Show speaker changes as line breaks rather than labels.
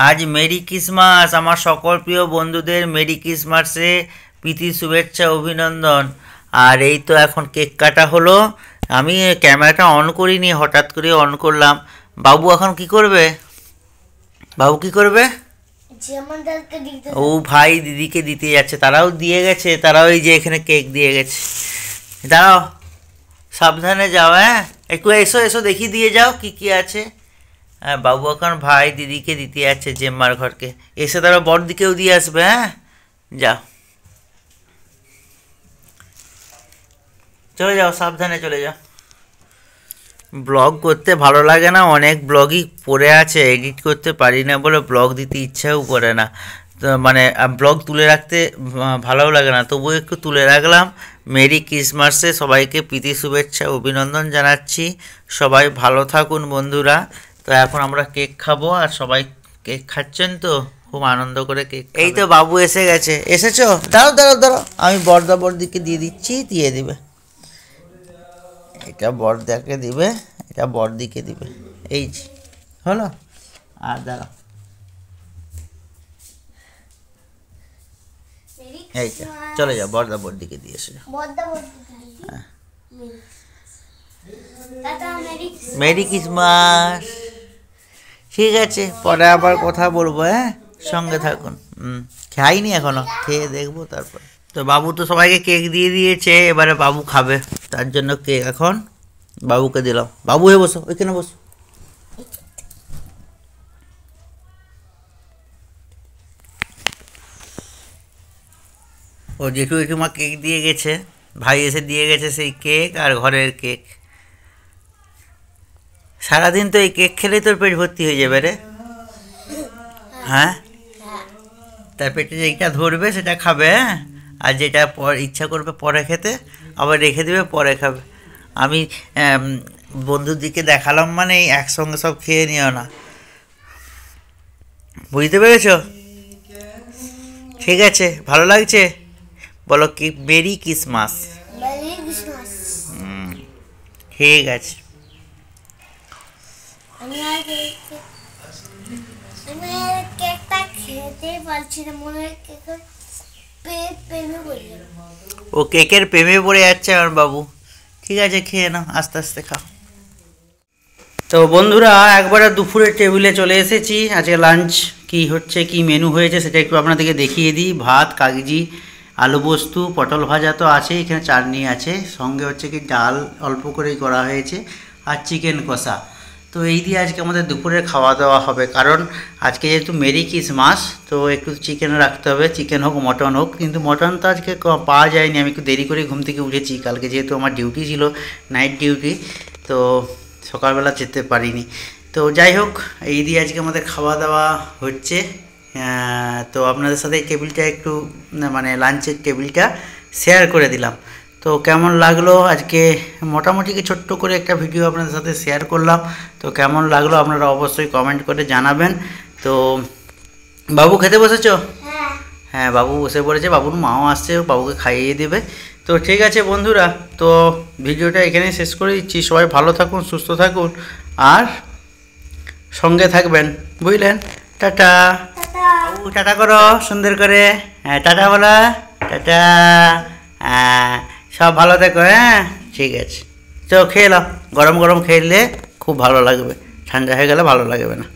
আজ merry Christmas. আমার সকল প্রিয় বন্ধুদের মেরি ক্রিসমাসে প্রীতি শুভেচ্ছা অভিনন্দন। আর এই তো এখন কেক কাটা হলো। আমি ক্যামেরাটা অন করিনি, হঠাৎ করে অন করলাম। বাবু এখন কি করবে? বাবু কি করবে? ও ভাই দিদিকে দিতে যাচ্ছে, তারাও দিয়ে গেছে, তারাও এই যে এখানে কেক দিয়ে গেছে। দাঁড়াও, সাবধানে যাও। হ্যাঁ, একটু এসো এসো, দেখি দিয়ে যাও কি কি আছে। হ্যাঁ, বাবু এখন ভাই দিদিকে দিতে যাচ্ছে জেম্মার ঘরকে। এসে তারা বড়দিকেও দিয়ে আসবে। হ্যাঁ, যাও, চলে যাও, সাবধানে চলে যাও। ব্লগ করতে ভালো লাগে না, অনেক ব্লগই পড়ে আছে, এডিট করতে পারি না বলে ব্লগ দিতে ইচ্ছাও করে না। তো মানে ব্লগ তুলে রাখতে ভালোও লাগে না, তবুও একটু তুলে রাখলাম। মেরি ক্রিসমাসে সবাইকে প্রীতি শুভেচ্ছা অভিনন্দন জানাচ্ছি। সবাই ভালো থাকুন বন্ধুরা। তো এখন আমরা কেক খাবো, আর সবাই কেক খাচ্ছেন তো খুব আনন্দ করে কেক। এই তো বাবু এসে গেছে। এসেছো? দাঁড়াও দাঁড়াও দাঁড়াও, আমি বর্দা বর্দিকে দিয়ে দিচ্ছি, দিয়ে দিবে। এটা বর্দাকে দিবে, এটা বর্দিকে দিবে। এই যে হলো। আর দাঁড়াও, এইটা চলে যাও, বর্দা বর্দিকে দিয়ে এসে যাও। Merry Christmas. ঠিক আছে, পরে আবার কথা বলবো। হ্যাঁ, সঙ্গে থাকুন। খাইনি এখনো, খেয়ে দেখবো তারপর। তো বাবু তো সবাইকে কেক দিয়ে দিয়েছে, এবারে বাবু খাবে, তার জন্য কেক এখন বাবুকে দিলাম। বাবু হয়ে বসো, ওইখানে বসো। ও জেঠু জেঠুমা কেক দিয়ে গেছে, ভাই এসে দিয়ে গেছে সেই কেক আর ঘরের কেক। সারাদিন তো এই কেক খেলেই তোর পেট ভর্তি হয়ে যাবে রে। হ্যাঁ, তার পেটে যেটা ধরবে সেটা খাবে। হ্যাঁ, আর যেটা ইচ্ছা করবে পরে খেতে আবার রেখে দেবে, পরে খাবে। আমি বন্ধুর দিকে দেখালাম মানে একসঙ্গে সব খেয়ে নিও না, বুঝতে পেরেছ? ঠিক আছে, ভালো লাগছে? বলো কি মেরি ক্রিসমাস। ঠিক আছে। ও কেকের প্রেমে পড়ে যাচ্ছে আমার বাবু। ঠিক আছে, খেয়ে নাও, আস্তে আস্তে খাও। তো বন্ধুরা, একবারে দুপুরের টেবিলে চলে এসেছি। আজকে লাঞ্চ কি হচ্ছে, কি মেনু হয়েছে সেটা একটু আপনাদেরকে দেখিয়ে দিই। ভাত, কাগজি, আলু পোস্ত, পটল ভাজা তো আছে, এখানে চাটনি আছে, সঙ্গে হচ্ছে কি ডাল অল্প করেই করা হয়েছে, আর চিকেন কষা। তো এই দিয়ে আজকে আমাদের দুপুরের খাওয়া দাওয়া হবে। কারণ আজকে যেহেতু মেরি ক্রিসমাস, তো একটু চিকেন রাখতে হবে, চিকেন হোক মটন হোক। কিন্তু মটন তো আজকে পাওয়া যায়নি, আমি একটু দেরি করে ঘুম থেকে উঠেছি কালকে, যেহেতু আমার ডিউটি ছিল, নাইট ডিউটি, তো সকালবেলা যেতে পারিনি। তো যাই হোক, এই দিয়ে আজকে আমাদের খাওয়া দাওয়া হচ্ছে। তো আপনাদের সাথে এই টেবিলটা একটু মানে লাঞ্চের টেবিলটা শেয়ার করে দিলাম। তো কেমন লাগলো আজকে, মোটামুটি ছোট্ট করে একটা ভিডিও আপনাদের সাথে শেয়ার করলাম। তো কেমন লাগলো আপনারা অবশ্যই কমেন্ট করে জানাবেন। তো বাবু খেতে বসেছো? হ্যাঁ, বাবু বসে পড়েছে, বাবুর মাও আসছে, বাবুকে খাইয়ে দেবে। তো ঠিক আছে বন্ধুরা, তো ভিডিওটা এখানে শেষ করে দিচ্ছি। সবাই ভালো থাকুন, সুস্থ থাকুন, আর সঙ্গে থাকবেন, বুঝলেন? টাটা। বাবু টাটা করো সুন্দর করে। হ্যাঁ, টাটা বলা, টাটা। হ্যাঁ, সব ভালো থেকো। হ্যাঁ, ঠিক আছে, তো খেয়ে নাও। গরম গরম খেলে খুব ভালো লাগবে, ঠান্ডা হয়ে গেলে ভালো লাগবে না।